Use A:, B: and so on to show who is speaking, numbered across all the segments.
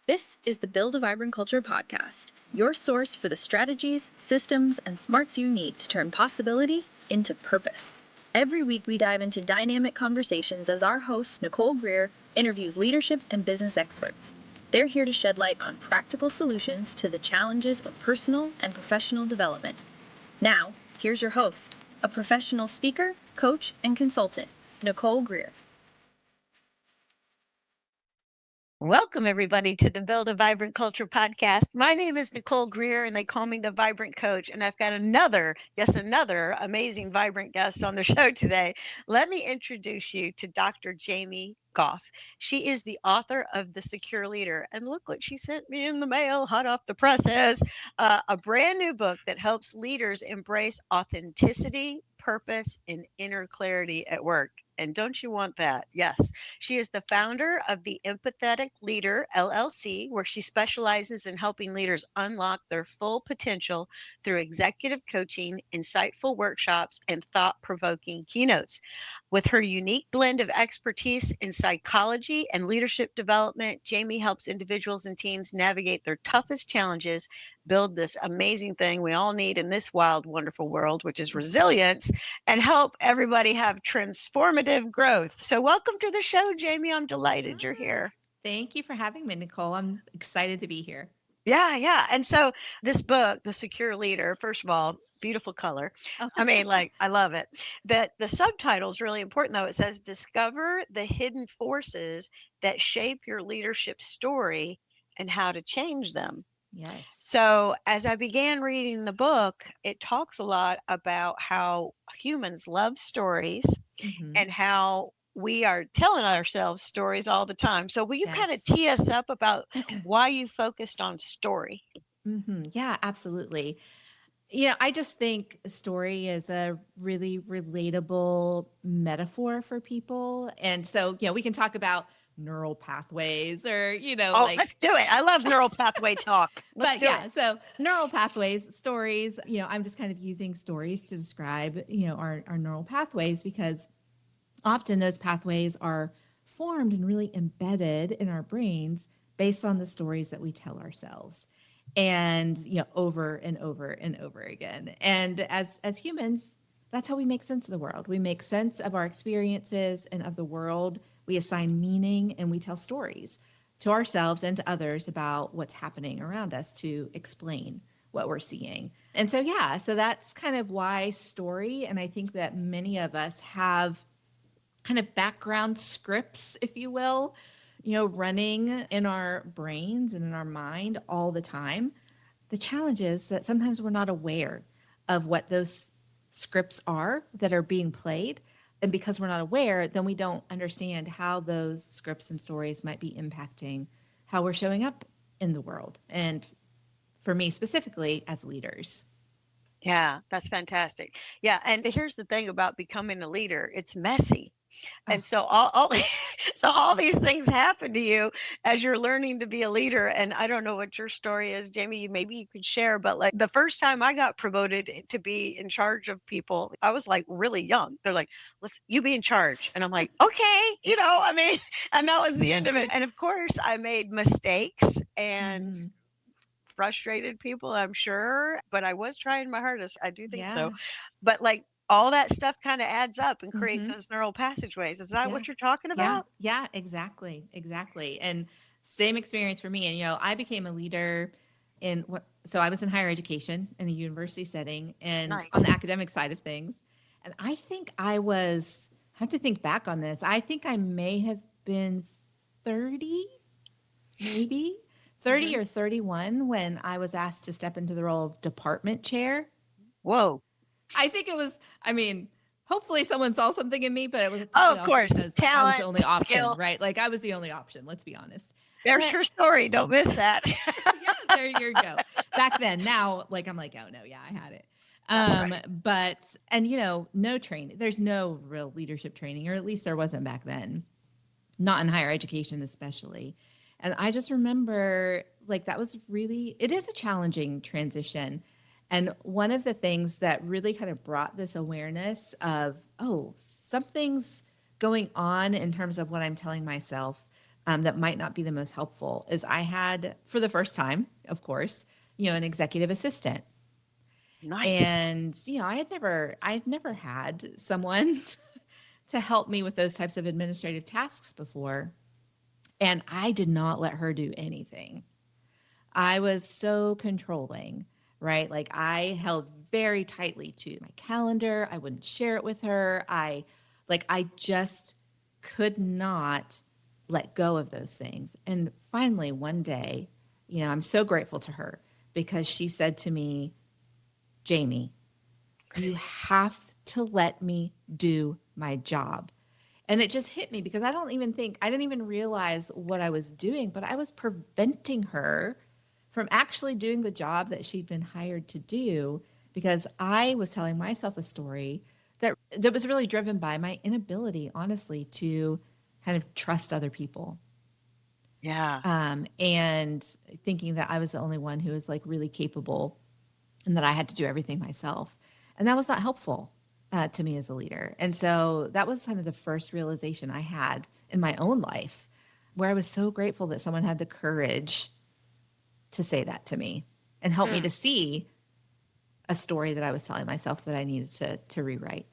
A: This is the Build a Vibrant Culture podcast, your source for the strategies, systems, and smarts you need to turn possibility into purpose. Every week, we dive into dynamic conversations as our host, Nicole Greer, interviews leadership and business experts. They're here to shed light on practical solutions to the challenges of personal and professional development. Now, here's your host, a professional speaker, coach, and consultant, Nicole Greer.
B: Welcome, everybody, to the Build a Vibrant Culture podcast. My name is Nicole Greer, and they call me the Vibrant Coach. And I've got another amazing vibrant guest on the show today. Let me introduce you to Dr. Jaime Goff. She is the author of The Secure Leader. And look what she sent me in the mail, hot off the presses, a brand new book that helps leaders embrace authenticity, purpose, and inner clarity at work. And don't you want that? Yes. She is the founder of the Empathetic Leader LLC, where she specializes in helping leaders unlock their full potential through executive coaching, insightful workshops, and thought provoking keynotes. With her unique blend of expertise in psychology and leadership development, Jaime helps individuals and teams navigate their toughest challenges, build this amazing thing we all need in this wild, wonderful world, which is resilience, and help everybody have transformative growth. So, welcome to the show, Jaime. I'm delighted you're here.
C: Thank you for having me, Nicole. I'm excited to be here.
B: Yeah. And so, this book, The Secure Leader, first of all, beautiful color.
C: Oh.
B: I mean, I love it. The subtitle is really important, though. It says, Discover the hidden forces that shape your leadership story and how to change them.
C: Yes.
B: So, as I began reading the book, it talks a lot about how humans love stories and how we are telling ourselves stories all the time. So, will you kind of tee us up about why you focused on story?
C: Yeah, absolutely. I just think a story is a really relatable metaphor for people. And so, we can talk about neural pathways or,
B: Oh, let's do it. I love neural pathway talk. Let's do it.
C: So neural pathways, stories, I'm just kind of using stories to describe, our neural pathways because often those pathways are formed and really embedded in our brains based on the stories that we tell ourselves and over and over and over again. And as humans, that's how we make sense of the world. We make sense of our experiences and of the world. We assign meaning and we tell stories to ourselves and to others about what's happening around us to explain what we're seeing. And so that's kind of why story. And I think that many of us have kind of background scripts, if you will, running in our brains and in our mind all the time. The challenge is that sometimes we're not aware of what those scripts are that are being played. And because we're not aware, then we don't understand how those scripts and stories might be impacting how we're showing up in the world. And for me specifically, as leaders.
B: Yeah, that's fantastic. Yeah, and here's the thing about becoming a leader, it's messy. And so all so all these things happen to you as you're learning to be a leader. And I don't know what your story is, Jaime. Maybe you could share, but like the first time I got promoted to be in charge of people, I was like really young. They're like, "Let's you be in charge," and I'm like, "Okay," I mean, and that was the end of it. And of course, I made mistakes and frustrated people, I'm sure, but I was trying my hardest. I do think so. But like all that stuff kind of adds up and creates those neural passageways. Is that what you're talking about?
C: Yeah, exactly. And same experience for me. And, I became a leader so I was in higher education in a university setting and on the academic side of things. And I think I have to think back on this. I think I may have been 30, maybe 30 or 31 when I was asked to step into the role of department chair.
B: Whoa.
C: I think it was, hopefully someone saw something in me, but it was
B: of course,
C: talent, I was the only option, skill. Right? Like I was the only option, let's be honest.
B: There's her story. Don't miss that.
C: There you go. Back then. Now, I'm like, oh no, yeah, I had it. Right. But, and no training. There's no real leadership training, or at least there wasn't back then. Not in higher education, especially. And I just remember that was it is a challenging transition. And one of the things that really kind of brought this awareness of, something's going on in terms of what I'm telling myself that might not be the most helpful is I had, for the first time, of course, an executive assistant.
B: Nice.
C: And, I had never had someone to help me with those types of administrative tasks before. And I did not let her do anything. I was so controlling, right? Like I held very tightly to my calendar. I wouldn't share it with her. I just could not let go of those things. And finally, one day, I'm so grateful to her because she said to me, Jaime, you have to let me do my job. And it just hit me because I didn't even realize what I was doing, but I was preventing her from actually doing the job that she'd been hired to do because I was telling myself a story that was really driven by my inability, honestly, to kind of trust other people.
B: Yeah.
C: And thinking that I was the only one who was like really capable and that I had to do everything myself. And that was not helpful to me as a leader. And so that was kind of the first realization I had in my own life where I was so grateful that someone had the courage to say that to me and help me to see a story that I was telling myself that I needed to rewrite.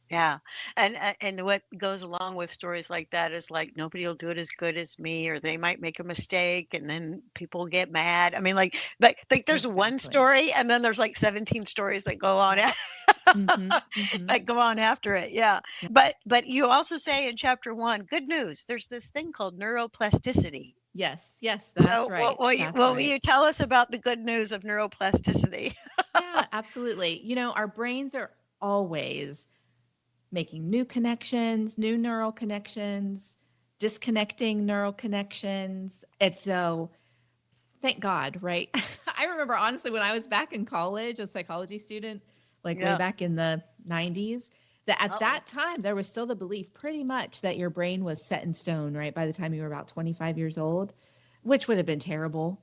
B: Yeah. And what goes along with stories like that is like nobody will do it as good as me, or they might make a mistake and then people get mad. I mean, like there's one
C: Exactly.
B: story and then there's like 17 stories that go on
C: Yep. Mm-hmm. Mm-hmm.
B: that go on after it. Yeah.
C: Yep.
B: But you also say in chapter 1, good news, there's this thing called neuroplasticity.
C: Yes. Yes. That's
B: So
C: right. That's
B: what will
C: right.
B: you tell us about the good news of neuroplasticity?
C: Yeah, absolutely. Our brains are always making new connections, new neural connections, disconnecting neural connections. And so, thank God, right? I remember honestly when I was back in college, a psychology student, like way
B: Yeah.
C: back in the 90s, that at
B: Uh-oh.
C: that time there was still the belief pretty much that your brain was set in stone, right? By the time you were about 25 years old, which would have been terrible.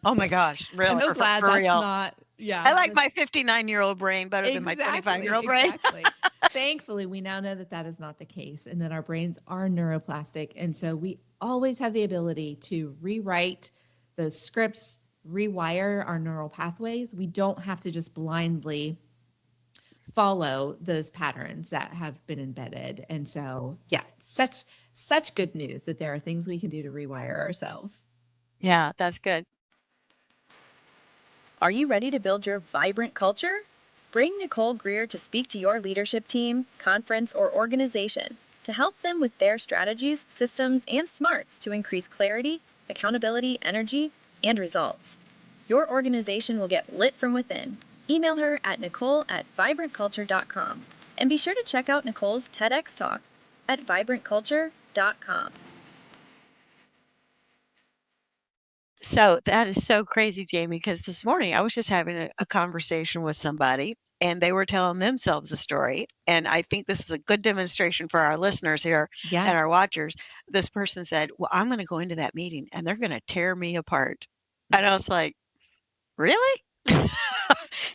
B: Oh my gosh,
C: I'm
B: really?
C: so glad
B: For
C: that's
B: real.
C: not, yeah,
B: I like my 59-year-old brain better than my
C: exactly,
B: 25-year-old brain.
C: exactly. Thankfully, we now know that that is not the case and that our brains are neuroplastic. And so we always have the ability to rewrite those scripts, rewire our neural pathways. We don't have to just blindly follow those patterns that have been embedded. And so, yeah, such good news that there are things we can do to rewire ourselves.
B: Yeah, that's good.
A: Are you ready to build your vibrant culture? Bring Nicole Greer to speak to your leadership team, conference, or organization to help them with their strategies, systems, and smarts to increase clarity, accountability, energy, and results. Your organization will get lit from within. Email her at nicole@vibrantculture.com. And be sure to check out Nicole's TEDx talk at vibrantculture.com.
B: So that is so crazy, Jamie, because this morning I was just having a conversation with somebody and they were telling themselves a story. And I think this is a good demonstration for our listeners here
C: Yeah.
B: and our watchers. This person said, well, I'm going to go into that meeting and they're going to tear me apart. And I was like, really?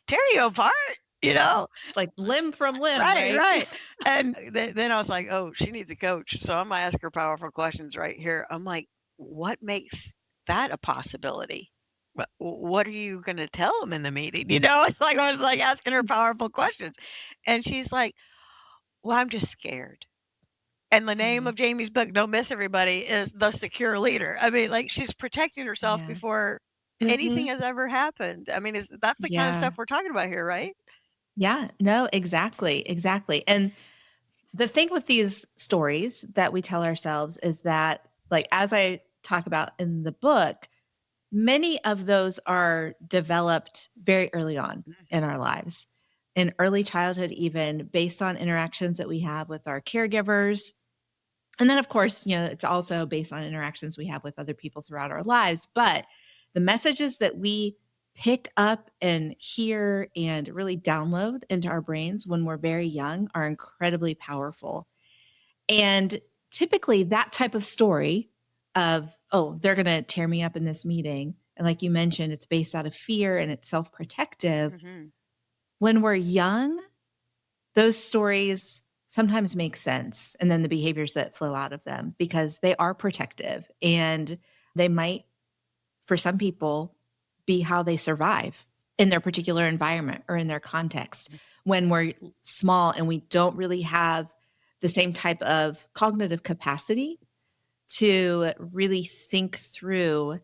B: Tear you apart? You know?
C: Like limb from limb,
B: Right,
C: right?
B: right. And then I was like, oh, she needs a coach. So I'm gonna ask her powerful questions right here. I'm like, what makes that a possibility? What are you gonna tell them in the meeting? You know, it's like I was like asking her powerful questions. And she's like, well, I'm just scared. And the name
C: Mm,
B: of Jamie's book, Don't Miss Everybody, is The Secure Leader. I mean, like she's protecting herself
C: yeah.
B: before anything
C: Mhm.
B: has ever happened. I mean, that's the kind of
C: Yeah.
B: stuff we're talking about here, right?
C: Yeah. No, exactly. Exactly. And the thing with these stories that we tell ourselves is that, like, as I talk about in the book, many of those are developed very early on in our lives, in early childhood, even based on interactions that we have with our caregivers. And then, of course, it's also based on interactions we have with other people throughout our lives. But the messages that we pick up and hear and really download into our brains when we're very young are incredibly powerful. And typically, that type of story of, oh, they're going to tear me up in this meeting. And like you mentioned, it's based out of fear and it's self protective.
B: Mm-hmm.
C: When we're young, those stories sometimes make sense. And then the behaviors that flow out of them, because they are protective and they might, for some people, be how they survive in their particular environment or in their context. When we're small and we don't really have the same type of cognitive capacity to really think through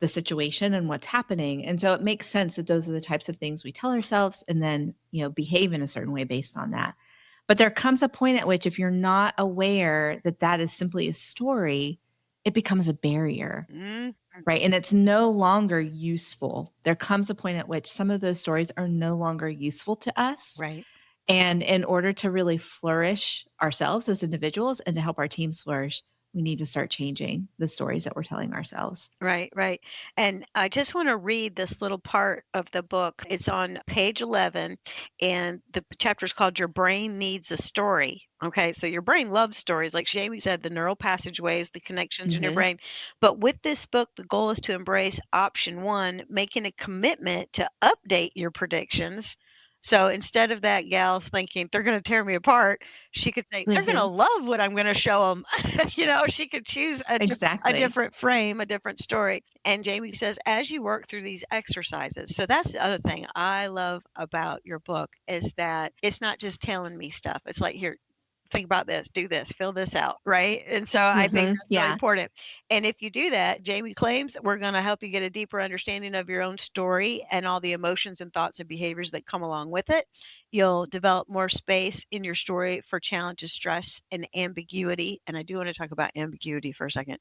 C: the situation and what's happening. And so it makes sense that those are the types of things we tell ourselves and then, behave in a certain way based on that. But there comes a point at which if you're not aware that that is simply a story, it becomes a barrier,
B: Mm,
C: right? And it's no longer useful. There comes a point at which some of those stories are no longer useful to us.
B: right.
C: And in order to really flourish ourselves as individuals and to help our teams flourish, we need to start changing the stories that we're telling ourselves.
B: Right, right. And I just want to read this little part of the book. It's on page 11, and the chapter is called Your Brain Needs a Story. Okay, so your brain loves stories. Like Jamie said, the neural passageways, the connections in your
C: Mhm.
B: brain. But with this book, the goal is to embrace option one, making a commitment to update your predictions. So instead of that gal thinking they're going to tear me apart, she could say, they're going to
C: Mhm.
B: love what I'm going to show them. She could choose a
C: Exactly.
B: different frame, a different story. And Jamie says, as you work through these exercises, so that's the other thing I love about your book is that it's not just telling me stuff. It's like, here, think about this, do this, fill this out, right? And so I think
C: Mhm.
B: that's really
C: Yeah.
B: important. And if you do that, Jamie claims we're going to help you get a deeper understanding of your own story and all the emotions and thoughts and behaviors that come along with it. You'll develop more space in your story for challenges, stress, and ambiguity. And I do want to talk about ambiguity for a second.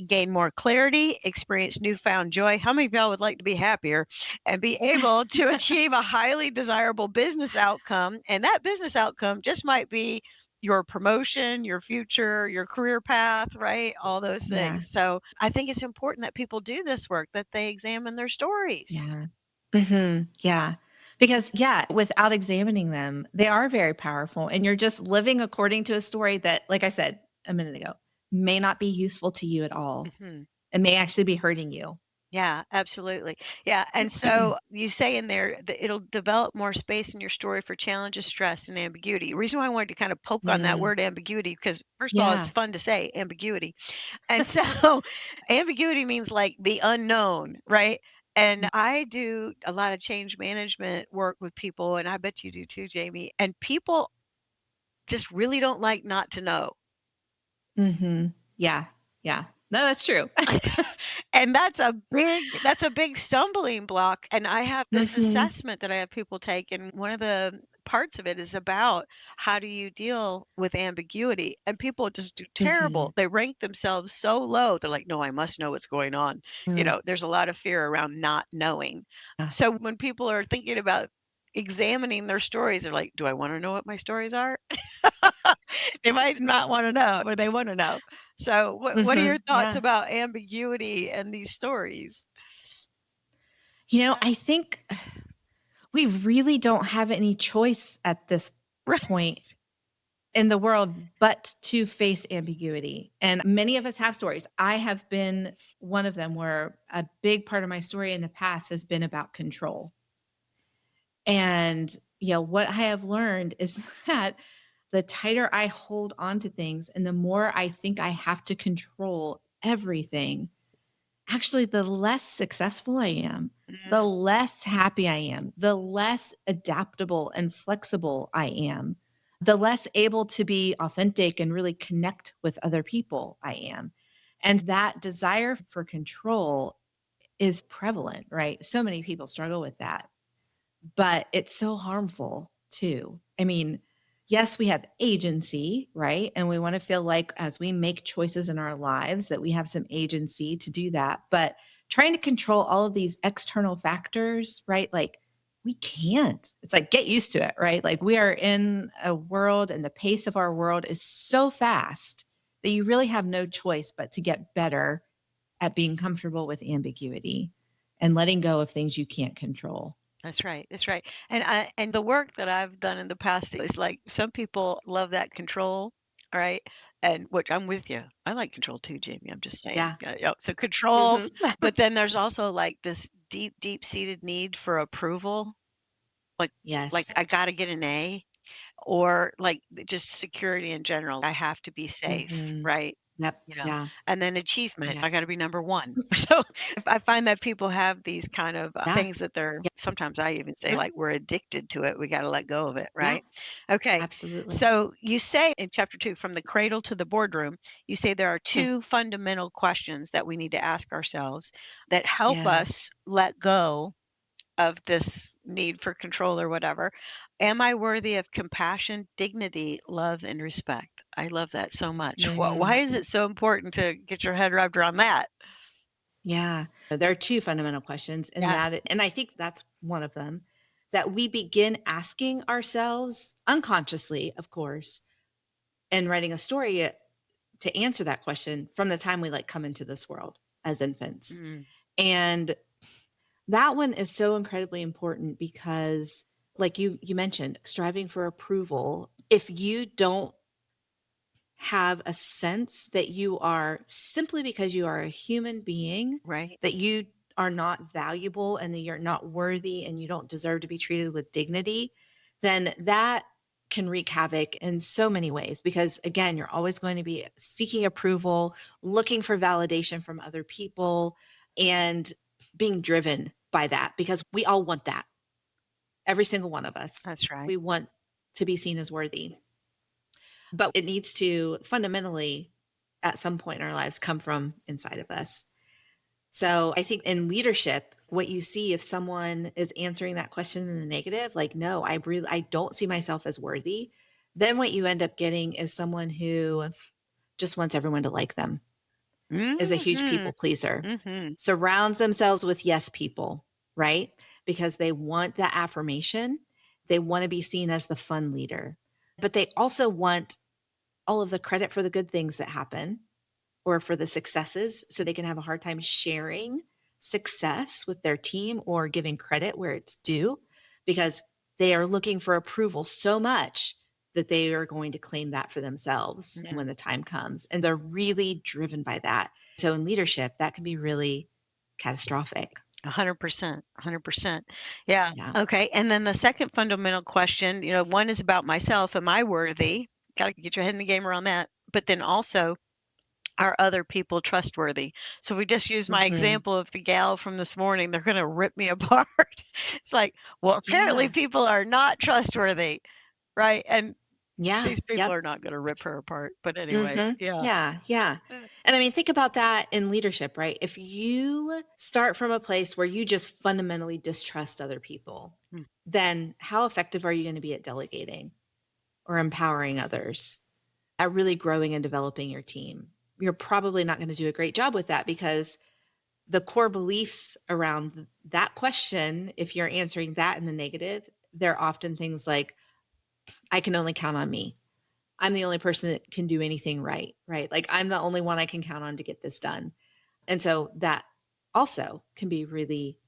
B: Gain more clarity, experience newfound joy. How many of y'all would like to be happier and be able to achieve a highly desirable business outcome? And that business outcome just might be your promotion, your future, your career path, right? All those
C: Yeah.
B: things. So I think it's important that people do this work, that they examine their stories.
C: Yeah. Yeah. Because, yeah, without examining them, they are very powerful. And you're just living according to a story that, like I said a minute ago, may not be useful to you at all.
B: Mhm.
C: It may actually be hurting you.
B: Yeah, absolutely. Yeah. And so you say in there that it'll develop more space in your story for challenges, stress, and ambiguity. The reason why I wanted to kind of poke on that
C: Mm,
B: word ambiguity, because first of all, it's
C: yeah.
B: fun to say ambiguity. And so ambiguity means like the unknown, right? And I do a lot of change management work with people, and I bet you do too, Jamie. And people just really don't like not to know.
C: Mm-hmm. Yeah. Yeah. No, that's true.
B: And that's a big stumbling block, and I have this
C: Hmm.
B: assessment that I have people take, and one of the parts of it is about how do you deal with ambiguity, and people just do
C: Hmm.
B: terrible. They rank themselves so low. They're like, "No, I must know what's going on."
C: Mm,
B: There's a lot of fear around not knowing.
C: yeah.
B: So when people are thinking about examining their stories, they're like, "Do I wanna know what my stories are?" They might not wanna know, or they wanna know. So what are your thoughts
C: Yeah.
B: about ambiguity and these stories?
C: I think we really don't have any choice at this
B: Right.
C: point in the world but to face ambiguity. And many of us have stories. I have been one of them where a big part of my story in the past has been about control. And what I have learned is that the tighter I hold on to things and the more I think I have to control everything, actually, the less successful I am, the
B: Mm,
C: less happy I am, the less adaptable and flexible I am, the less able to be authentic and really connect with other people I am. And that desire for control is prevalent, right? So many people struggle with that, but it's so harmful too. I mean, yes, we have agency, right? And we want to feel like as we make choices in our lives that we have some agency to do that. But trying to control all of these external factors, right? Like we can't. It's like get used to it, right? Like we are in a world and the pace of our world is so fast that you really have no choice but to get better at being comfortable with ambiguity and letting go of things you can't control.
B: that's right, that's right. And the work that I've done in the past is like some people love that control, all right? And which I'm with you. I like control too, Jamie. I'm just saying.
C: Yeah.
B: So control,
C: Mhm.
B: but then there's also like this deep, deep seated need for approval. Like
C: Yes.
B: I gotta get an A. or like just security in general. I have to be safe,
C: Mhm.
B: right?
C: Yep.
B: You know,
C: Yeah.
B: and then achievement,
C: Yeah.
B: I got to be number one. So I find that people have these kind of
C: Yeah.
B: things that they're,
C: Yeah.
B: sometimes I even say,
C: Mhm.
B: like, we're addicted to it. We got to let go of it,
C: Yeah.
B: right? Okay.
C: Absolutely.
B: So you say in chapter 2, from the cradle to the boardroom, you say there are
C: Yeah.
B: two fundamental questions that we need to ask ourselves that help
C: Yeah.
B: us let go of this need for control or whatever. Am I worthy of compassion, dignity, love, and respect? I love that so much. Why
C: Mm.
B: is it so important to get your head wrapped around that?
C: Yeah. There are two fundamental questions, and
B: Yes.
C: I think that's one of them that we begin asking ourselves unconsciously, of course, and writing a story to answer that question from the time we like come into this world as infants.
B: Mm,
C: And that one is so incredibly important because like you mentioned, striving for approval, if you don't have a sense that you are simply because you are a human being,
B: right.
C: that you are not valuable and that you're not worthy and you don't deserve to be treated with dignity, then that can wreak havoc in so many ways because again, you're always going to be seeking approval, looking for validation from other people and being driven by that because we all want that. Every single one of us.
B: That's right.
C: We want to be seen as worthy. But it needs to fundamentally, at some point in our lives, come from inside of us. So I think in leadership, what you see if someone is answering that question in the negative, like, no, I don't see myself as worthy, then what you end up getting is someone who just wants everyone to like them, is a huge
B: Hmm.
C: people pleaser,
B: Hmm.
C: surrounds themselves with yes people, right? Because they want that affirmation. They want to be seen as the fun leader, but they also want all of the credit for the good things that happen or for the successes so they can have a hard time sharing success with their team or giving credit where it's due because they are looking for approval so much that they are going to claim that for themselves
B: Yeah.
C: when the time comes and they're really driven by that. So in leadership that can be really catastrophic.
B: 100%. 100%. Yeah.
C: Yeah.
B: Okay. And then the second fundamental question, one is about myself. Am I worthy? Got to get your head in the game around that. But then also, are other people trustworthy? So we just use my
C: Mhm.
B: example of the gal from this morning. They're going to rip me apart. It's like, well, apparently
C: Yeah.
B: people are not trustworthy, right? And
C: Yeah.
B: these people
C: Yep.
B: are not going to rip her apart. But anyway,
C: Mhm.
B: yeah.
C: Yeah, yeah. And I mean, think about that in leadership, right? If you start from a place where you just fundamentally distrust other people,
B: Mm,
C: then how effective are you going to be at delegating or empowering others, at really growing and developing your team? You're probably not going to do a great job with that because the core beliefs around that question, if you're answering that in the negative, they're often things like, I can only count on me. I'm the only person that can do anything right, right? Like I'm the only one I can count on to get this done. And so that also can be really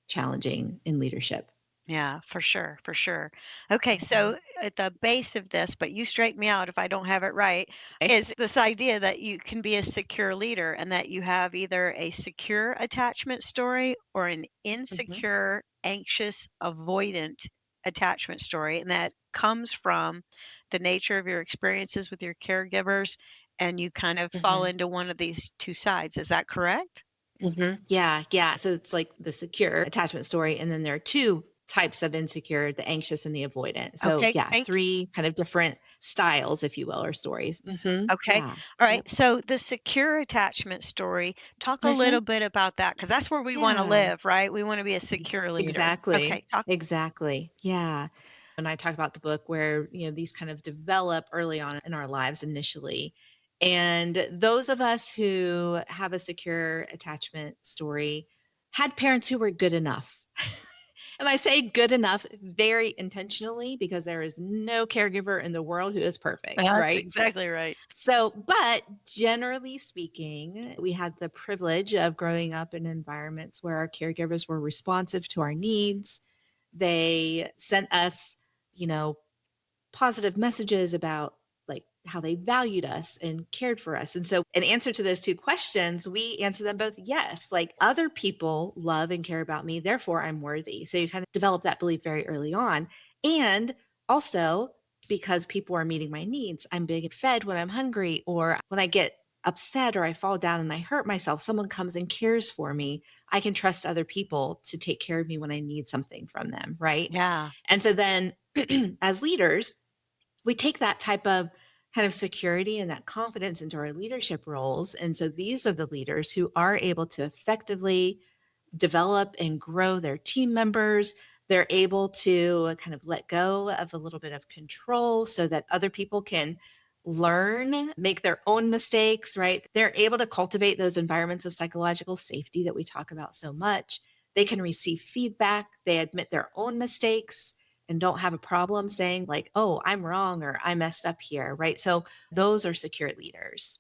C: challenging in leadership.
B: yeah, for sure. For sure. Okay.
C: Mhm.
B: So at the base of this, but you straighten me out if I don't have it right,
C: Okay.
B: is this idea that you can be a secure leader and that you have either a secure attachment story or an
C: Mhm.
B: insecure, anxious, avoidant attachment story. And that comes from the nature of your experiences with your caregivers. And you kind of fall
C: Mhm.
B: into one of these two sides. Is that correct?
C: Mhm. Yeah, yeah. So it's like the secure attachment story. And then there are two types of insecure, the anxious and the avoidant. So
B: Okay.
C: yeah,
B: Thank you.
C: three kind of different styles, if you will, or stories.
B: Okay.
C: Yeah.
B: All right.
C: Yep.
B: So the secure attachment story, talk a
C: Mhm.
B: little bit about that because that's where we want to
C: Yeah.
B: live, right? We want to be a secure leader.
C: Exactly.
B: Okay. Talk.
C: Exactly. Yeah. And I talk about the book where, these kind of develop early on in our lives initially. And those of us who have a secure attachment story had parents who were good enough. And I say good enough very intentionally because there is no caregiver in the world who is perfect,
B: That's
C: right?
B: exactly right.
C: So, but generally speaking, we had the privilege of growing up in environments where our caregivers were responsive to our needs. They sent us, you know, positive messages about like how they valued us and cared for us. And so, in answer to those two questions, we answer them both yes. Like other people love and care about me, therefore I'm worthy. So, you kind of develop that belief very early on. And also,
D: because people are meeting my needs. I'm being fed when I'm hungry, or when I get upset or I fall down and I hurt myself, someone comes and cares for me. I can trust other people to take care of me when I need something from them, right?
B: Yeah.
D: And so then as leaders, we take that type of kind of security and that confidence into our leadership roles. And so these are the leaders who are able to effectively develop and grow their team members. They're able to kind of let go of a little bit of control so that other people can learn, make their own mistakes, right? They're able to cultivate those environments of psychological safety that we talk about so much. They can receive feedback, they admit their own mistakes and don't have a problem saying like, "Oh, I'm wrong," or "I messed up here," right? So those are secure leaders.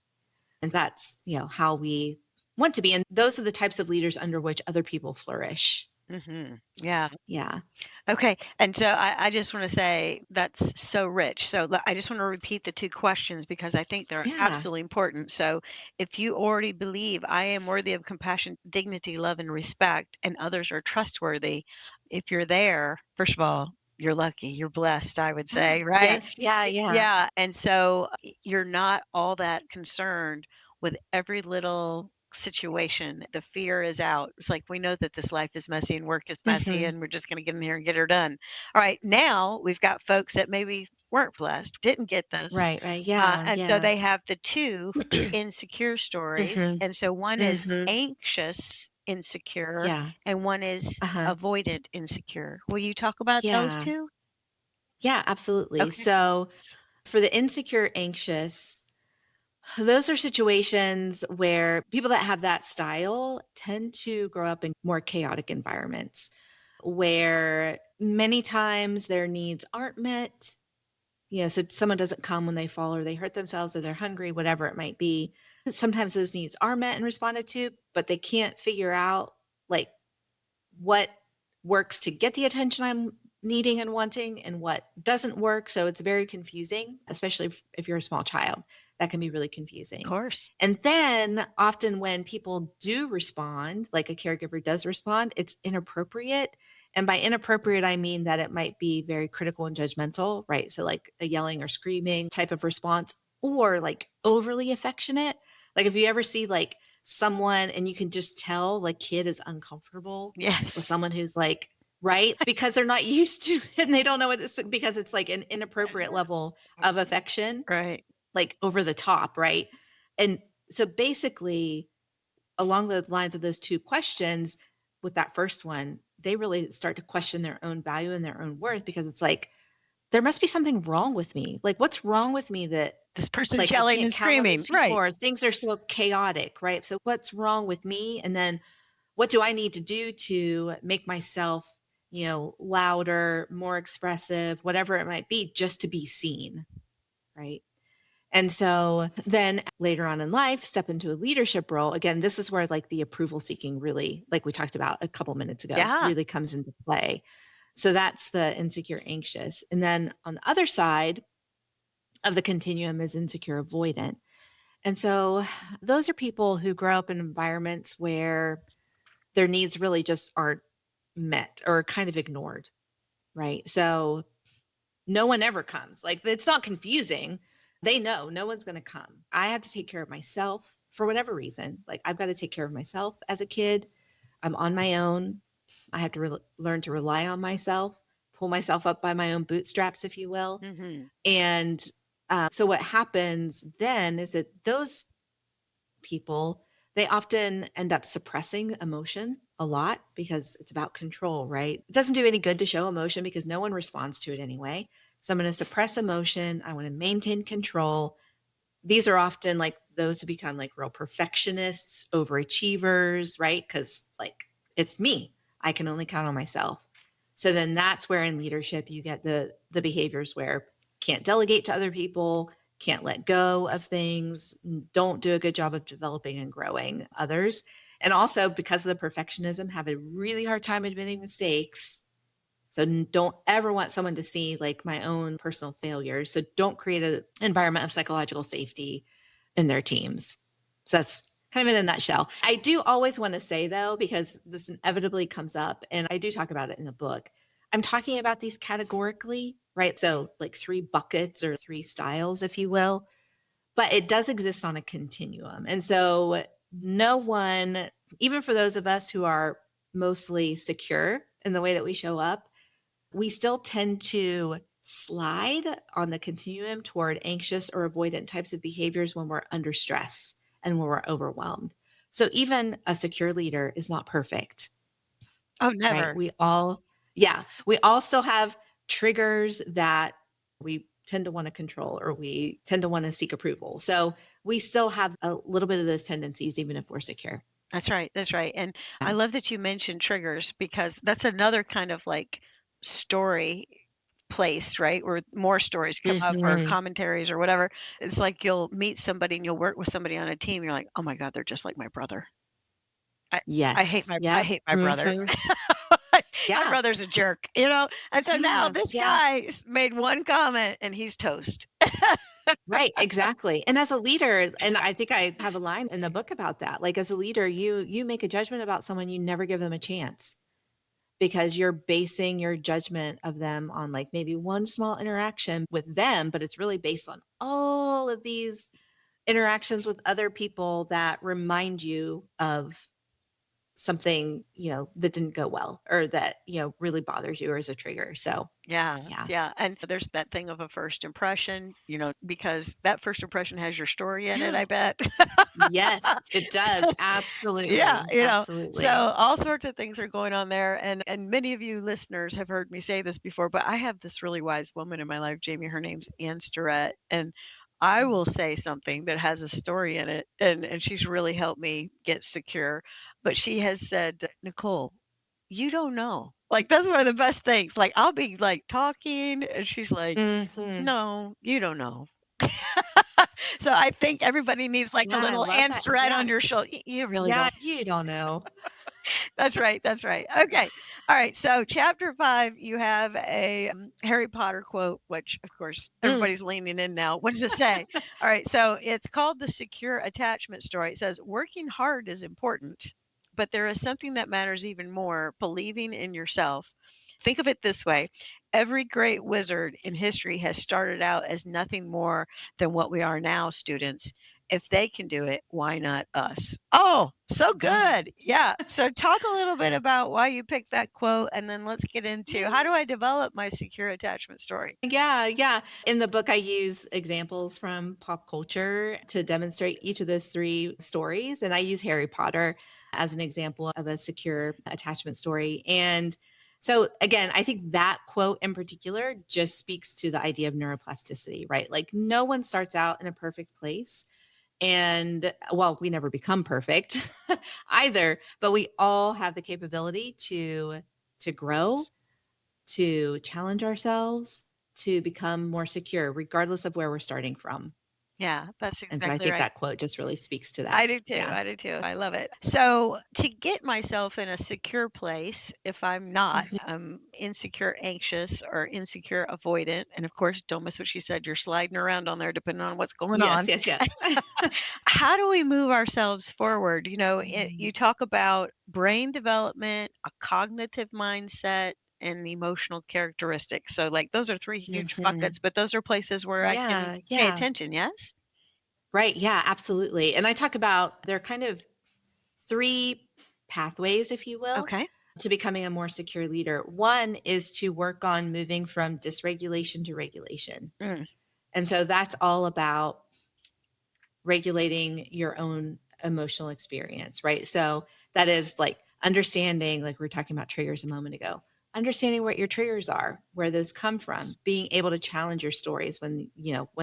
D: And that's, how we want to be. And those are the types of leaders under which other people flourish.
B: Yeah.
D: Yeah.
B: Okay. And so I just want to say that's so rich. So I just want to repeat the two questions because I think they're
D: Yeah.
B: absolutely important. So if you already believe I am worthy of compassion, dignity, love, and respect, and others are trustworthy, if you're there, first of all, you're lucky, you're blessed, I would say, right?
D: Yes. Yeah. Yeah.
B: Yeah. And so you're not all that concerned with every little situation. The fear is out. It's like we know that this life is messy and work is messy and we're just going to get in here and get her done. All right. Now we've got folks that maybe weren't blessed, didn't get this.
D: Right. Right. Yeah.
B: And so
D: Yeah.
B: they have the two insecure stories. And so one is anxious insecure
D: Yeah.
B: and one is avoidant insecure. Will you talk about those
D: Yeah.
B: two?
D: Yeah. Absolutely.
B: Okay.
D: So for the insecure, anxious, those are situations where people that have that style tend to grow up in more chaotic environments where many times their needs aren't met. So someone doesn't come when they fall or they hurt themselves or they're hungry, whatever it might be. Sometimes those needs are met and responded to, but they can't figure out like what works to get the attention I'm needing and wanting and what doesn't work. So it's very confusing, especially if you're a small child. That can be really confusing.
B: Of course.
D: And then often when people do respond, like a caregiver does respond, it's inappropriate. And by inappropriate, I mean that it might be very critical and judgmental, right? So like a yelling or screaming type of response, or like overly affectionate. Like if you ever see like someone and you can just tell like kid is uncomfortable with
B: Yes.
D: someone who's like, right? Because they're not used to it and they don't know what this, because it's like an inappropriate level of affection,
B: Right.
D: like over the top, right? And so basically, along the lines of those two questions, with that first one, they really start to question their own value and their own worth because it's like, there must be something wrong with me. Like, what's wrong with me that
B: This person's
D: like I
B: yelling
D: can't
B: and
D: count on
B: screaming.
D: these people
B: Right.
D: or things are so chaotic, right? So what's wrong with me? And then what do I need to do to make myself, louder, more expressive, whatever it might be, just to be seen, right? And so then later on in life, step into a leadership role. Again, this is where like the approval seeking really, like we talked about a couple minutes ago,
B: Yeah.
D: really comes into play. So that's the insecure, anxious. And then on the other side of the continuum is insecure, avoidant. And so those are people who grow up in environments where their needs really just aren't met or kind of ignored, right? So no one ever comes. Like it's not confusing. They know no one's going to come. I have to take care of myself for whatever reason. Like I've got to take care of myself as a kid. I'm on my own. I have to learn to rely on myself, pull myself up by my own bootstraps, if you will. And so what happens then is that those people, they often end up suppressing emotion a lot because it's about control, right? It doesn't do any good to show emotion because no one responds to it anyway. So I'm going to suppress emotion. I want to maintain control. These are often like those who become like real perfectionists, overachievers, right? Because like it's me. I can only count on myself. So then that's where in leadership you get the behaviors where can't delegate to other people, can't let go of things, don't do a good job of developing and growing others. And also because of the perfectionism, have a really hard time admitting mistakes. So don't ever want someone to see like my own personal failures. So don't create an environment of psychological safety in their teams. So that's kind of in a nutshell. I do always want to say though, because this inevitably comes up and I do talk about it in the book, I'm talking about these categorically, right? So like 3 buckets or 3 styles, if you will, but it does exist on a continuum. And so no one, even for those of us who are mostly secure in the way that we show up, we still tend to slide on the continuum toward anxious or avoidant types of behaviors when we're under stress and when we're overwhelmed. So even a secure leader is not perfect,
B: Oh,
D: right?
B: never.
D: We all still have triggers that we tend to want to control or we tend to want to seek approval. So we still have a little bit of those tendencies, even if we're secure.
B: That's right. That's right. And I
D: Yeah.
B: love that you mentioned triggers because that's another kind of like story place, right? Where more stories come up or
D: Mhm.
B: commentaries or whatever. It's like you'll meet somebody and you'll work with somebody on a team. You're like, oh my God, they're just like my brother. I
D: Yes.
B: I
D: Yep.
B: hate my brother.
D: Mhm.
B: My
D: Yeah.
B: brother's a jerk, you know? And so now
D: Yeah.
B: this
D: Yeah.
B: guy made one comment and he's toast.
D: Right, exactly. And as a leader, and I think I have a line in the book about that. Like as a leader, you make a judgment about someone, you never give them a chance because you're basing your judgment of them on like maybe one small interaction with them, but it's really based on all of these interactions with other people that remind you of something, that didn't go well or that, really bothers you or is a trigger. So,
B: Yeah,
D: yeah.
B: yeah, and there's that thing of a first impression, because that first impression has your story in it, I bet.
D: Yes, it does.
B: Yeah,
D: Absolutely.
B: so
D: Absolutely.
B: all sorts of things are going on there, and many of you listeners have heard me say this before, but I have this really wise woman in my life, Jamie, her name's Ann Starrett, and I will say something that has a story in it, and she's really helped me get secure, but she has said, "Nicole, you don't know." Like, that's one of the best things, like, I'll be, like, talking, and she's like,
D: Mhm.
B: "No, you don't know." So I think everybody needs, like, a
D: Yeah, I
B: little
D: love
B: Ann
D: that.
B: Starrett
D: Yeah.
B: on your shoulder. You really
D: Yeah,
B: don't.
D: you don't know.
B: That's right, that's right. Okay. All right, so chapter 5, you have a, Harry Potter quote, which, of course,
D: Mm.
B: everybody's leaning in now. What does it say? All right, so it's called The Secure Attachment Story. It says, "Working hard is important, but there is something that matters even more, believing in yourself." Think of it this way. Every great wizard in history has started out as nothing more than what we are now, students. If they can do it, why not us? Oh, so
D: Yeah.
B: good. Yeah. So talk a little bit about why you picked that quote, and then let's get into how do I develop my secure attachment story?
D: Yeah, yeah. In the book, I use examples from pop culture to demonstrate each of those 3 stories, and I use Harry Potter as an example of a secure attachment story. And so again, I think that quote in particular just speaks to the idea of neuroplasticity, right? Like no one starts out in a perfect place. And well, we never become perfect either, but we all have the capability to grow, to challenge ourselves, to become more secure, regardless of where we're starting from.
B: Yeah, that's
D: And so I
B: exactly
D: think
B: right.
D: that quote just really speaks to that.
B: I do too.
D: Yeah.
B: I do too. I love it. So, to get myself in a secure place, if I'm not,
D: Mhm.
B: insecure, anxious, or insecure, avoidant, and of course, don't miss what she said, you're sliding around on there depending on what's going
D: Yes,
B: on.
D: yes, yes.
B: How do we move ourselves forward?
D: Mhm.
B: You talk about brain development, a cognitive mindset, and emotional characteristics. So, like, those are 3 huge
D: Mhm.
B: buckets, but those are places where I can
D: Yeah,
B: pay
D: yeah.
B: attention. Yes.
D: Right, yeah, absolutely. And I talk about there are kind of 3 pathways, if you will,
B: Okay.
D: to becoming a more secure leader. One is to work on moving from dysregulation to regulation.
B: Mm,
D: And so that's all about regulating your own emotional experience, right? So that is like understanding, like we were talking about triggers a moment ago, understanding what your triggers are, where those come from, being able to challenge your stories when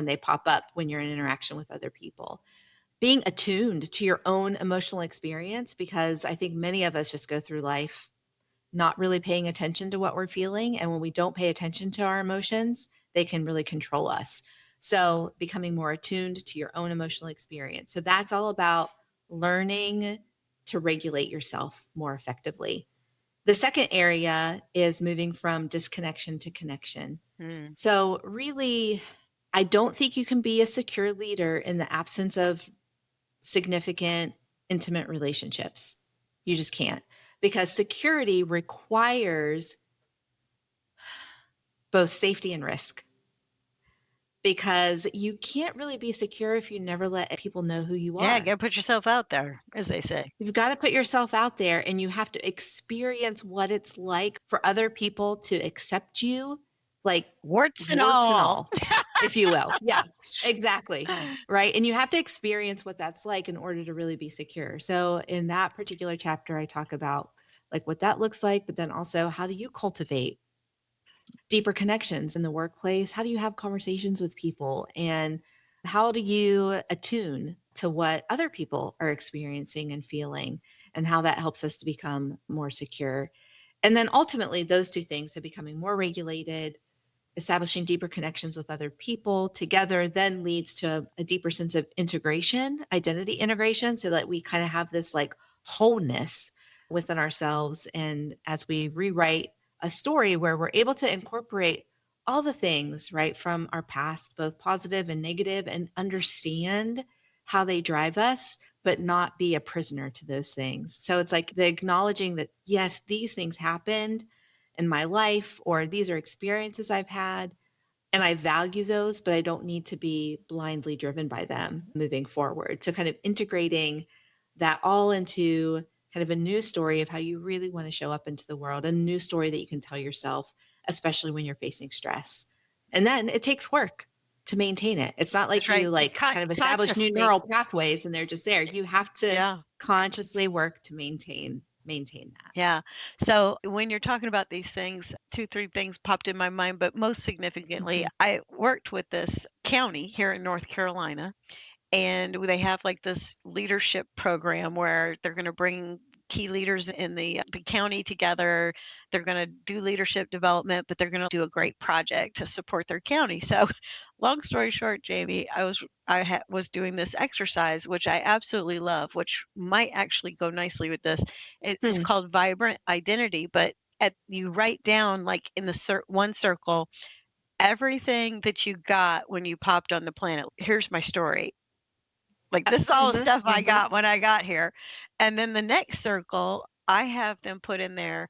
D: they pop up when you're in interaction with other people, being attuned to your own emotional experience, because I think many of us just go through life not really paying attention to what we're feeling. And when we don't pay attention to our emotions, they can really control us. So, becoming more attuned to your own emotional experience. So, that's all about learning to regulate yourself more effectively. The second area is moving from disconnection to connection.
B: mm.
D: So, really, I don't think you can be a secure leader in the absence of significant, intimate relationships. You just can't because security requires both safety and risk, because you can't really be secure if you never let people know who you
B: Yeah,
D: are.
B: got to put yourself out there, as they say.
D: You've got to put yourself out there, and you have to experience what it's like for other people to accept you, like
B: Warts and
D: warts and
B: all.
D: all, if you will. Yeah, exactly. Right. And you have to experience what that's like in order to really be secure. So in that particular chapter, I talk about like what that looks like, but then also how do you cultivate deeper connections in the workplace? How do you have conversations with people? And how do you attune to what other people are experiencing and feeling, and how that helps us to become more secure? And then ultimately, those two things of becoming more regulated, establishing deeper connections with other people together, then leads to a deeper sense of integration, identity integration, so that we kind of have this like wholeness within ourselves. And as we rewrite a story where we're able to incorporate all the things, right, from our past, both positive and negative, and understand how they drive us, but not be a prisoner to those things. So it's like the acknowledging that, yes, these things happened in my life, or these are experiences I've had, and I value those, but I don't need to be blindly driven by them moving forward. So kind of integrating that all into kind of a new story of how you really want to show up into the world, a new story that you can tell yourself, especially when you're facing stress. And then it takes work to maintain it. It's not like
B: That's right.
D: you like kind of establish new
B: Consciously.
D: neural pathways and they're just there. You have to
B: Yeah.
D: consciously work to maintain that.
B: Yeah. So when you're talking about these things, 2, 3 things popped in my mind, but most significantly, I worked with this county here in North Carolina, and they have like this leadership program where they're going to bring key leaders in the county together. They're going to do leadership development, but they're going to do a great project to support their county. So, long story short, Jamie, was doing this exercise, which I absolutely love, which might actually go nicely with this. It's called Vibrant Identity, but you write down like in the one circle everything that you got when you popped on the planet. Here's my story. Like, this is all the stuff I got when I got here. And then the next circle, I have them put in there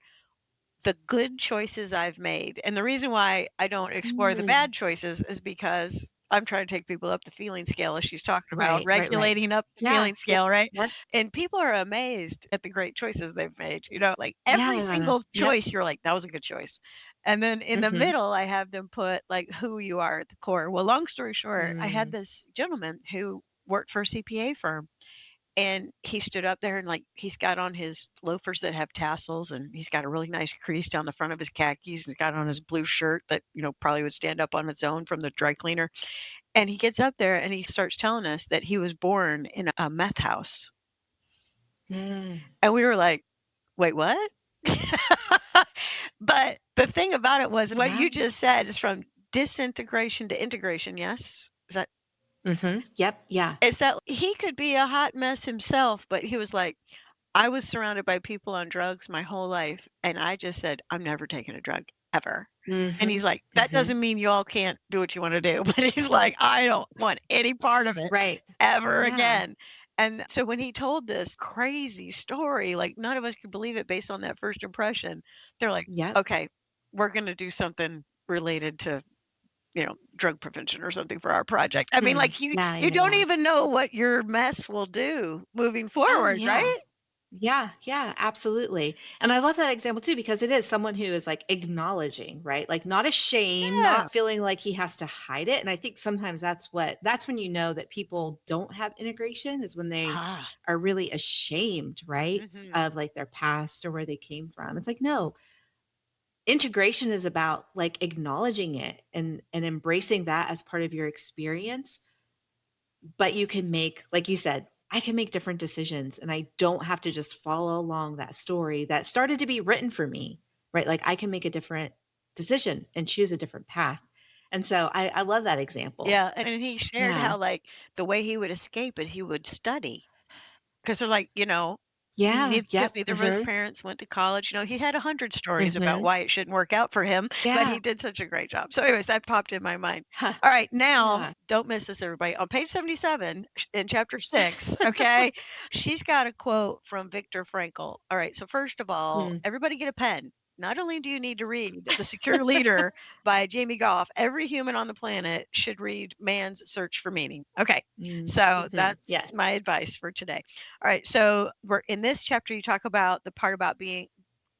B: the good choices I've made. And the reason why I don't explore the bad choices is because I'm trying to take people up the feeling scale, as she's talking about,
D: Right.
B: regulating up the feeling scale, right?
D: Yep.
B: And people are amazed at the great choices they've made. Like every single choice, you're like, that was a good choice. And then in the middle, I have them put like who you are at the core. Well, long story short, I had this gentleman who worked for a CPA firm. And he stood up there and like he's got on his loafers that have tassels, and he's got a really nice crease down the front of his khakis, and he's got on his blue shirt that, probably would stand up on its own from the dry cleaner. And he gets up there and he starts telling us that he was born in a meth house. And we were like, wait, what? But the thing about it was what you just said is from disintegration to integration. Yes. Is that
D: Yep. Yeah.
B: It's that he could be a hot mess himself, but he was like, I was surrounded by people on drugs my whole life, and I just said, I'm never taking a drug ever. And he's like, that doesn't mean you all can't do what you want to do. But he's like, I don't want any part of it ever again. And so when he told this crazy story, like none of us could believe it based on that first impression. They're like, okay, we're going to do something related to drug prevention or something for our project. I mean, like you don't even know what your mess will do moving forward, right?
D: Yeah, absolutely. And I love that example too, because it is someone who is like acknowledging, right? Like not ashamed, not feeling like he has to hide it. And I think sometimes that's when you know that people don't have integration, is when they are really ashamed, right? Of like their past or where they came from. It's like, no, integration is about like acknowledging it and embracing that as part of your experience. But you can make, like you said, I can make different decisions, and I don't have to just follow along that story that started to be written for me, right? Like I can make a different decision and choose a different path. And so I love that example.
B: Yeah. And he shared how like the way he would escape it, he would study. Because they're like, because neither of his parents went to college. He had 100 stories about why it shouldn't work out for him, but he did such a great job. So anyways, that popped in my mind. All right, now don't miss this, everybody. On page 77 in chapter 6, okay, she's got a quote from Viktor Frankl. All right, so first of all, everybody get a pen. not only do you need to read The Secure Leader by Jaime Goff, every human on the planet should read Man's Search for Meaning. Okay, so that's
D: Yes.
B: my advice for today. All right, so we're in this chapter, you talk about the part about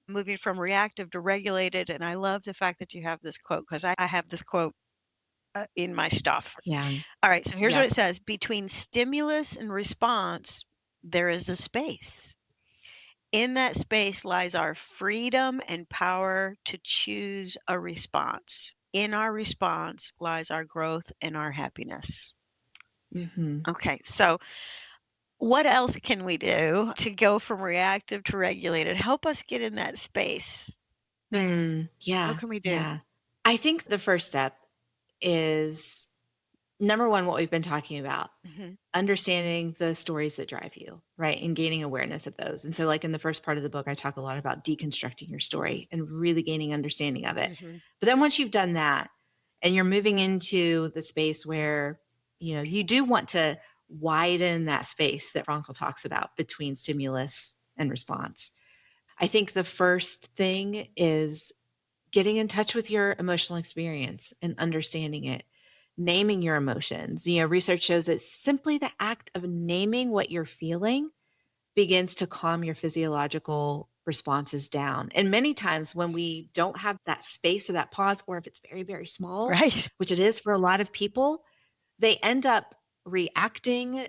B: moving from reactive to regulated. And I love the fact that you have this quote, because I have this quote in my stuff.
D: Yeah.
B: All right, so here's
D: Yeah.
B: what it says. Between stimulus and response, there is a space. In that space lies our freedom and power to choose a response. In our response lies our growth and our happiness. Okay, so what else can we do to go from reactive to regulated? Help us get in that space.
D: Yeah.
B: What can we do?
D: Yeah. I think the first step is number one, what we've been talking about, understanding the stories that drive you, right? And gaining awareness of those. And so, like in the first part of the book, I talk a lot about deconstructing your story and really gaining understanding of it. But then once you've done that and you're moving into the space where, you do want to widen that space that Frankl talks about between stimulus and response. I think the first thing is getting in touch with your emotional experience and understanding it, naming your emotions. Research shows that simply the act of naming what you're feeling begins to calm your physiological responses down. And many times when we don't have that space or that pause, or if it's very, very small,
B: Right.
D: which it is for a lot of people, they end up reacting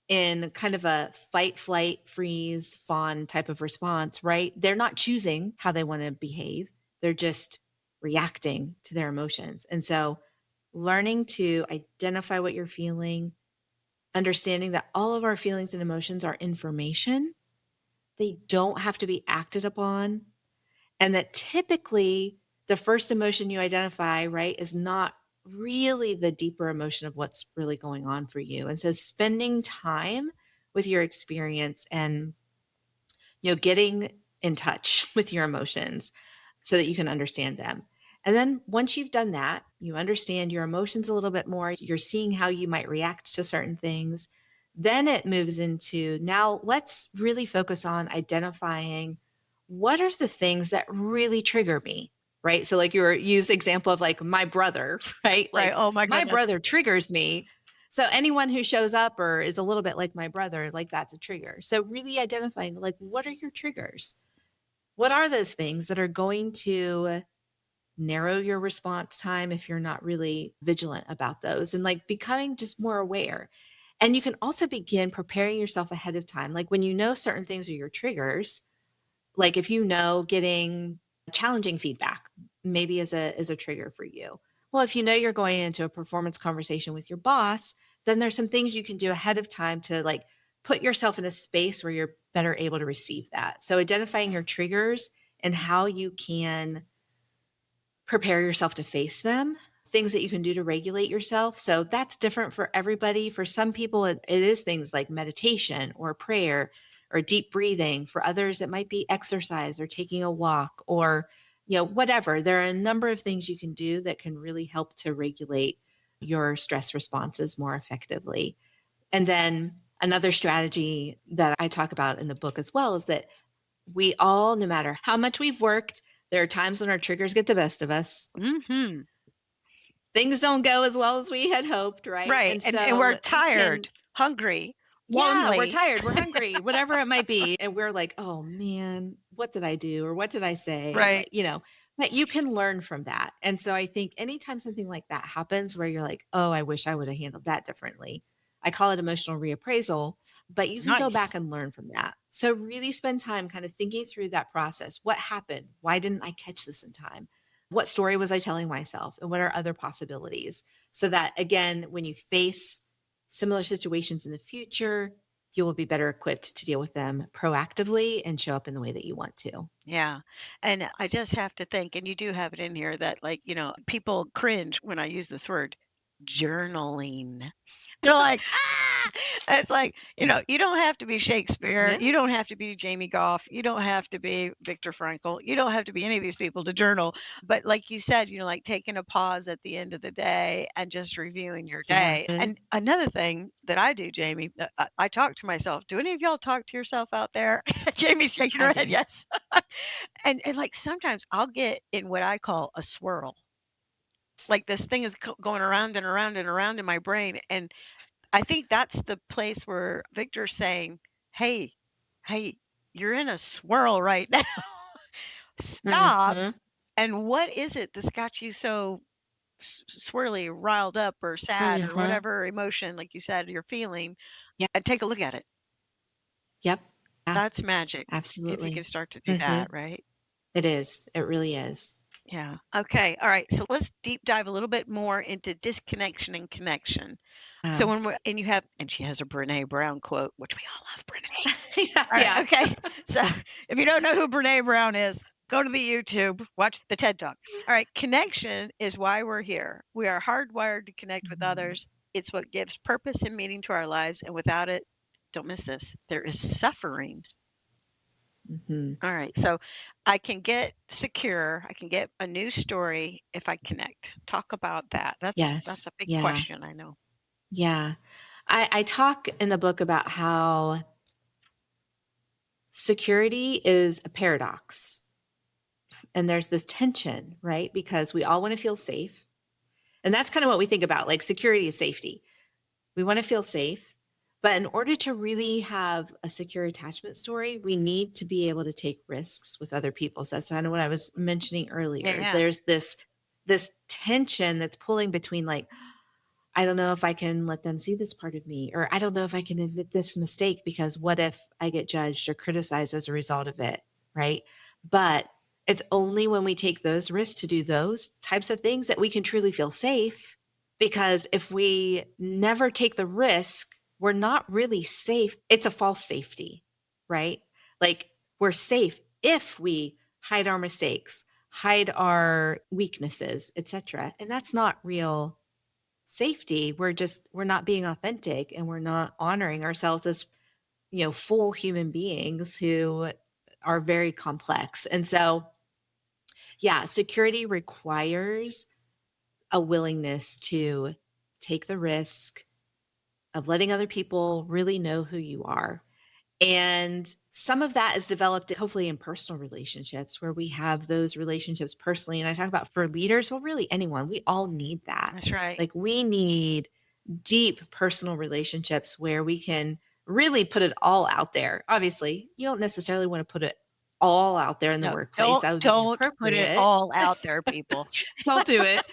D: in kind of a fight, flight, freeze, fawn type of response, right? They're not choosing how they want to behave. They're just reacting to their emotions. And so learning to identify what you're feeling, understanding that all of our feelings and emotions are information, they don't have to be acted upon. And that typically the first emotion you identify, right, is not really the deeper emotion of what's really going on for you. And so spending time with your experience and getting in touch with your emotions so that you can understand them. And then once you've done that, you understand your emotions a little bit more, you're seeing how you might react to certain things. Then it moves into, now let's really focus on identifying what are the things that really trigger me, right? So like you used the example of like my brother, right? Like
B: Right. Oh my
D: my
B: goodness.
D: brother triggers me. So anyone who shows up or is a little bit like my brother, like that's a trigger. So really identifying like, what are your triggers? What are those things that are going to narrow your response time if you're not really vigilant about those, and like becoming just more aware. And you can also begin preparing yourself ahead of time. Like when you know certain things are your triggers, like if getting challenging feedback maybe is a trigger for you. Well, if you're going into a performance conversation with your boss, then there's some things you can do ahead of time to like put yourself in a space where you're better able to receive that. So identifying your triggers and how you can prepare yourself to face them, things that you can do to regulate yourself. So that's different for everybody. For some people, it is things like meditation or prayer or deep breathing. For others, it might be exercise or taking a walk or, whatever. There are a number of things you can do that can really help to regulate your stress responses more effectively. And then another strategy that I talk about in the book as well is that we all, no matter how much we've worked, there are times when our triggers get the best of us. Things don't go as well as we had hoped, right?
B: Right.
D: And
B: And
D: so
B: we're tired, hungry,
D: yeah, we're
B: lonely.
D: tired, we're hungry, whatever it might be. And we're like, oh man, what did I do? Or what did I say?
B: Right.
D: Like, but you can learn from that. And so I think anytime something like that happens where you're like, oh, I wish I would have handled that differently. I call it emotional reappraisal, but you can go back
B: Nice.
D: and learn from that. So really spend time kind of thinking through that process. What happened? Why didn't I catch this in time? What story was I telling myself? And what are other possibilities? So that again, when you face similar situations in the future, you will be better equipped to deal with them proactively and show up in the way that you want to.
B: Yeah. And I just have to think, and you do have it in here that, like, people cringe when I use this word journaling. They're like, It's like, you don't have to be Shakespeare.
D: Yeah.
B: You don't have to be Jaime Goff. You don't have to be Viktor Frankl. You don't have to be any of these people to journal. But like you said, like taking a pause at the end of the day and just reviewing your
D: Yeah.
B: day. And another thing that I do, Jaime, I talk to myself. Do any of y'all talk to yourself out there? Jamie's shaking her
D: I
B: head.
D: do.
B: Yes. And like sometimes I'll get in what I call a swirl. Like this thing is going around and around and around in my brain. And I think that's the place where Victor's saying, hey, you're in a swirl right now. Stop.
D: Mhm.
B: And what is it that's got you so swirly, riled up, or sad, or
D: Mhm.
B: whatever emotion, like you said, you're feeling?
D: Yep.
B: And take a look at it.
D: Yep. Yeah,
B: That's magic. If you can
D: absolutely.
B: start to do that, right?
D: It is. It really is.
B: Yeah. Okay. All right. So let's deep dive a little bit more into disconnection and connection. So
D: Um,
B: and you have, and she has a Brene Brown quote, which we all love Brene.
D: yeah.
B: All right.
D: Yeah.
B: Okay. So if you don't know who Brene Brown is, go to the YouTube, watch the TED Talk. All right. Connection is why we're here. We are hardwired to connect with
D: Mhm.
B: others. It's what gives purpose and meaning to our lives. And without it, don't miss this, there is suffering.
D: Mhm.
B: All right. So I can get secure. I can get a new story if I connect. Talk about that. That's
D: Yes.
B: a big
D: Yeah.
B: question, I know.
D: Yeah. I talk in the book about how security is a paradox. And there's this tension, right? Because we all want to feel safe. And that's kind of what we think about, like security is safety. We want to feel safe. But in order to really have a secure attachment story, we need to be able to take risks with other people. So that's kind of what I was mentioning earlier.
B: Yeah.
D: There's this tension that's pulling between like, I don't know if I can let them see this part of me, or I don't know if I can admit this mistake because what if I get judged or criticized as a result of it, right? But it's only when we take those risks to do those types of things that we can truly feel safe. Because if we never take the risk, we're not really safe. It's a false safety, right? Like we're safe if we hide our mistakes, hide our weaknesses, etc. And that's not real safety. We're not being authentic, and we're not honoring ourselves as full human beings who are very complex. And so yeah, security requires a willingness to take the risk of letting other people really know who you are. And some of that is developed hopefully in personal relationships where we have those relationships personally. And I talk about for leaders, well, really anyone, we all need that.
B: That's right.
D: Like we need deep personal relationships where we can really put it all out there. Obviously, you don't necessarily want to put it all out there in the
B: No,
D: workplace. That would be
B: don't put it
D: inappropriate.
B: all out there, people.
D: Don't do it.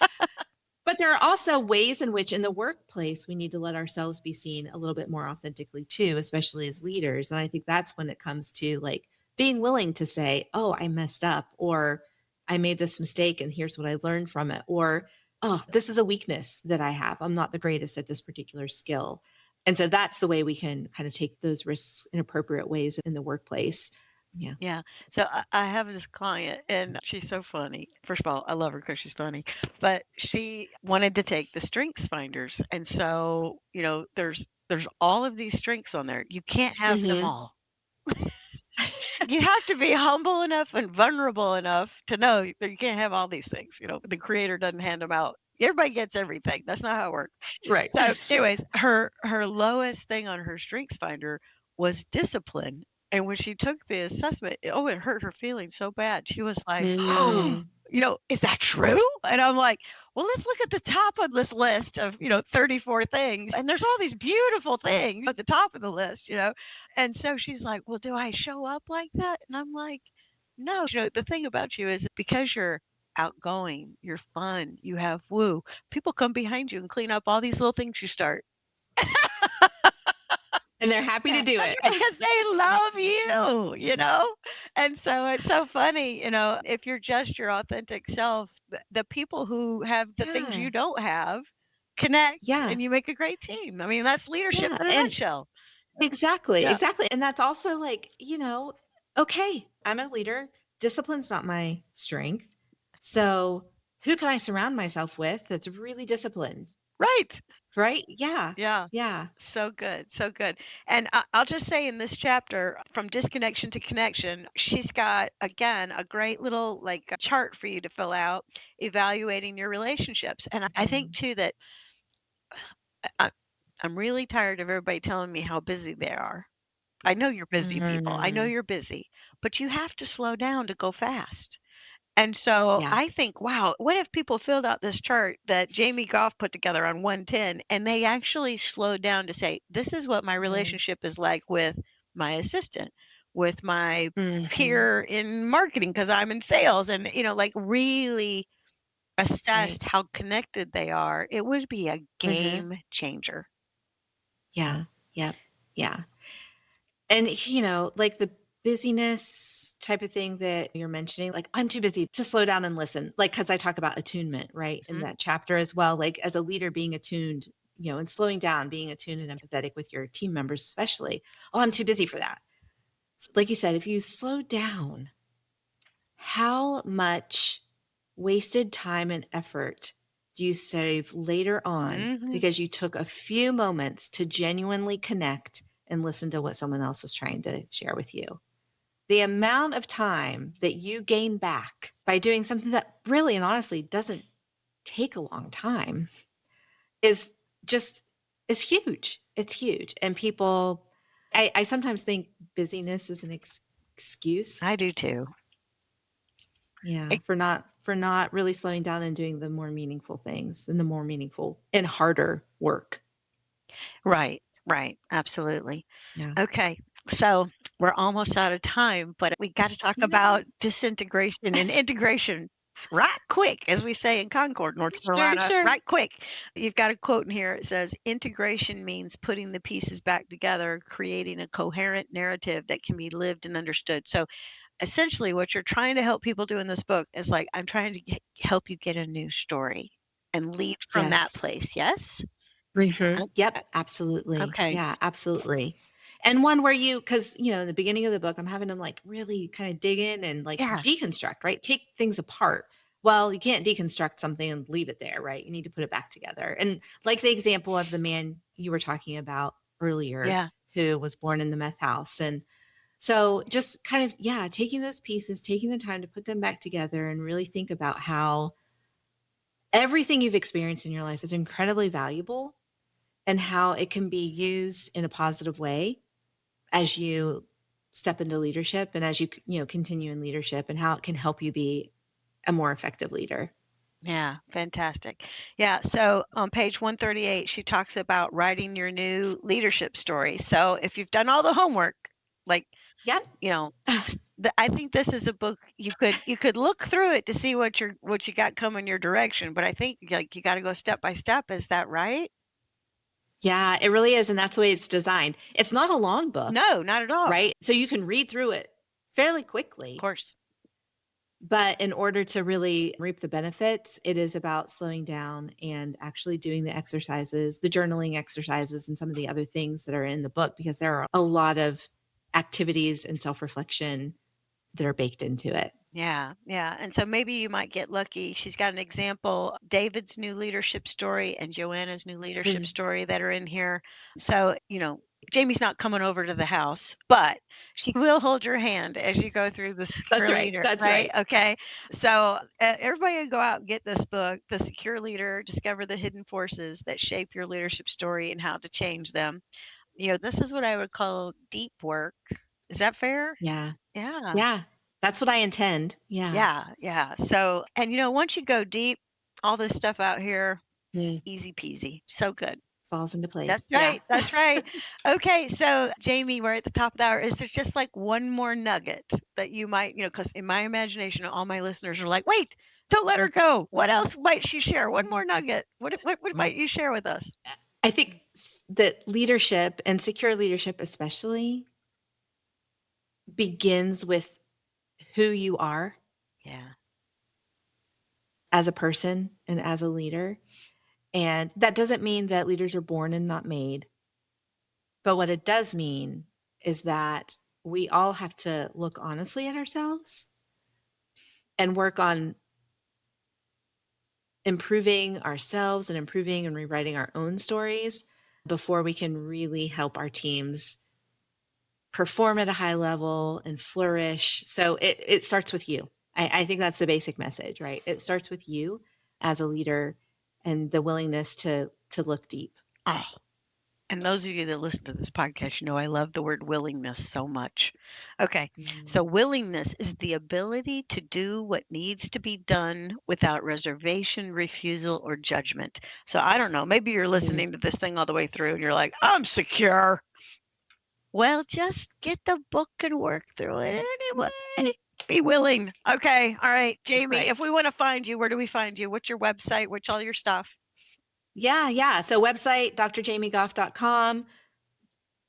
D: But there are also ways in which in the workplace we need to let ourselves be seen a little bit more authentically too, especially as leaders. And I think that's when it comes to like being willing to say, "Oh, I messed up," or "I made this mistake and here's what I learned from it," or "Oh, this is a weakness that I have. I'm not the greatest at this particular skill." And so that's the way we can kind of take those risks in appropriate ways in the workplace. Yeah.
B: Yeah. So I have this client, and she's so funny. First of all, I love her because she's funny, but she wanted to take the strengths finders. And so, there's all of these strengths on there. You can't have them
D: Mhm.
B: all. You have to be humble enough and vulnerable enough to know that you can't have all these things. The creator doesn't hand them out. Everybody gets everything. That's not how it works.
D: Right.
B: So, anyways, her lowest thing on her strengths finder was discipline. And when she took the assessment, it hurt her feelings so bad. She was like, "Oh,
D: Mm.
B: is that true?" And I'm like, "Well, let's look at the top of this list of 34 things, and there's all these beautiful things at the top of the list." And so she's like, "Well, do I show up like that?" And I'm like, "No." The thing about you is because you're outgoing, you're fun, you have woo. People come behind you and clean up all these little things you start.
D: And they're happy to do
B: That's
D: it.
B: right, because they love you. And so it's so funny, if you're just your authentic self, the people who have the things
D: Yeah.
B: you don't have connect
D: Yeah.
B: and you make a great team. I mean, that's leadership
D: Yeah.
B: in a
D: And
B: nutshell.
D: exactly,
B: Yeah.
D: exactly. And that's also like, okay, I'm a leader. Discipline's not my strength. So who can I surround myself with that's really disciplined?
B: Right.
D: Right? Yeah.
B: Yeah.
D: Yeah.
B: So good, so good. And I'll just say in this chapter, from disconnection to connection, she's got, again, a great little like chart for you to fill out, evaluating your relationships. And I think too that I, I'm really tired of everybody telling me how busy they are. I know you're busy people. I know
D: Mm,
B: you're busy, but you have to slow down to go fast. And so
D: yeah.
B: I think, wow, what if people filled out this chart that Jaime Goff put together on 110 and they actually slowed down to say, this is what my
D: Mm,
B: relationship is like with my assistant, with my
D: mhm.
B: peer in marketing because I'm in sales, and like really
D: Right.
B: assessed how connected they are, it would be a
D: Mhm.
B: game changer.
D: Yeah. Yep. Yeah. And, like the busyness type of thing that you're mentioning, like, I'm too busy to slow down and listen. Like, because I talk about attunement, right, in
B: Mhm.
D: that chapter as well. Like, as a leader, being attuned, and slowing down, being attuned and empathetic with your team members, especially. Oh, I'm too busy for that. Like you said, if you slow down, how much wasted time and effort do you save later on
B: Mhm.
D: because you took a few moments to genuinely connect and listen to what someone else was trying to share with you? The amount of time that you gain back by doing something that really and honestly doesn't take a long time is just it's huge. It's huge. And people I sometimes think busyness is an excuse.
B: I do too.
D: Yeah, for not really slowing down and doing the more meaningful things and the more meaningful and harder work.
B: Right, right. Absolutely.
D: Yeah.
B: Okay. So we're almost out of time, but we got to talk
D: Yeah.
B: about disintegration and integration right quick, as we say in Concord, North
D: Sure,
B: Carolina,
D: sure.
B: right quick. You've got a quote in here. It says, integration means putting the pieces back together, creating a coherent narrative that can be lived and understood. So essentially, what you're trying to help people do in this book is like, I'm trying to help you get a new story and lead from that
D: Yes.
B: place. Yes?
D: Mhm.
B: Uh,
D: Yep, absolutely.
B: Okay.
D: Yeah, absolutely. And one where because, in the beginning of the book, I'm having them like really kind of dig in and like
B: Yeah.
D: deconstruct, right? Take things apart. Well, you can't deconstruct something and leave it there, right? You need to put it back together. And like the example of the man you were talking about earlier
B: Yeah.
D: who was born in the meth house. And so just kind of, yeah, taking those pieces, taking the time to put them back together and really think about how everything you've experienced in your life is incredibly valuable and how it can be used in a positive way as you step into leadership and as you continue in leadership and how it can help you be a more effective leader.
B: Yeah, fantastic. Yeah, so on page 138, she talks about writing your new leadership story. So if you've done all the homework, like,
D: Yep.
B: you know, I think this is a book you could look through it to see what you got coming your direction, but I think like you got to go step by step. Is that right?
D: Yeah, it really is. And that's the way it's designed. It's not a long book,
B: No, not at all. Of
D: right? So you can read through it fairly quickly.
B: course.
D: But in order to really reap the benefits, it is about slowing down and actually doing the exercises, the journaling exercises, and some of the other things that are in the book, because there are a lot of activities and self reflection that are baked into it.
B: Yeah, yeah. And so maybe you might get lucky. She's got an example, David's new leadership story and Joanna's new leadership
D: Mm,
B: story that are in here. So, Jamie's not coming over to the house, but she will hold your hand as you go through the
D: that's
B: Secure
D: right.
B: Leader,
D: That's
B: right?
D: right.
B: Okay. So, everybody go out and get this book, The Secure Leader, Discover the Hidden Forces that Shape Your Leadership Story and How to Change Them. This is what I would call deep work. Is that fair?
D: Yeah.
B: Yeah.
D: Yeah. That's what I intend. Yeah.
B: Yeah, yeah. So, and once you go deep, all this stuff out here,
D: Mm,
B: easy peasy. So good.
D: falls into
B: That's
D: place. Yeah.
B: right. That's right. Okay, so Jamie, we're at the top of the hour. Is there just like one more nugget that you might, because in my imagination, all my listeners are like, wait, don't let her go. What else might she share? One more nugget. What might you share with us?
D: I think that leadership and secure leadership, especially, begins with who you are
B: Yeah.
D: as a person and as a leader. And that doesn't mean that leaders are born and not made. But what it does mean is that we all have to look honestly at ourselves and work on improving ourselves and improving and rewriting our own stories before we can really help our teams perform at a high level and flourish. So it starts with you. I think that's the basic message, right? It starts with you as a leader and the willingness to look deep.
B: Oh, and those of you that listen to this podcast, you know I love the word willingness so much. Okay, so willingness is the ability to do what needs to be done without reservation, refusal, or judgment. So I don't know, maybe you're listening to this thing all the way through and you're like, I'm secure. Well, just get the book and work through it anyway. Be willing. Okay, all right, Jaime,
D: Right.
B: if we want to find you, where do we find you? What's your website? What's all your stuff?
D: Yeah. So website, drjaimegoff.com.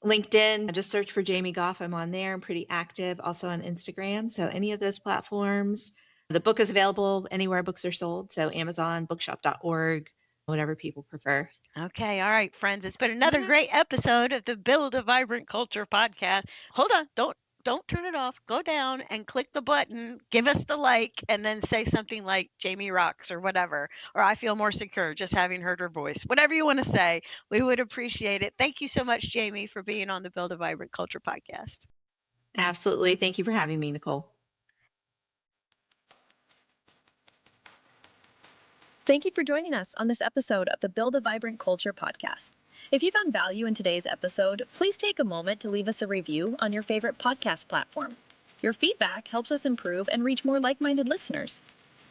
D: LinkedIn, just search for Jaime Goff. I'm on there. I'm pretty active, also on Instagram. So any of those platforms. The book is available anywhere books are sold. So Amazon, bookshop.org, whatever people prefer.
B: Okay, all right, friends. It's been another great episode of the Build a Vibrant Culture podcast. Hold on, don't turn it off. Go down and click the button, give us the like, and then say something like Jaime rocks or whatever, or I feel more secure just having heard her voice. Whatever you want to say, we would appreciate it. Thank you so much, Jaime, for being on the Build a Vibrant Culture podcast.
D: Absolutely. Thank you for having me, Nicole.
A: Thank you for joining us on this episode of the Build a Vibrant Culture podcast. If you found value in today's episode, please take a moment to leave us a review on your favorite podcast platform. Your feedback helps us improve and reach more like-minded listeners.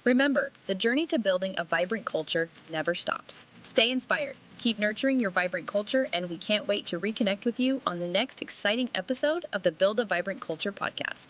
A: Remember, the journey to building a vibrant culture never stops. Stay inspired, keep nurturing your vibrant culture, and we can't wait to reconnect with you on the next exciting episode of the Build a Vibrant Culture podcast.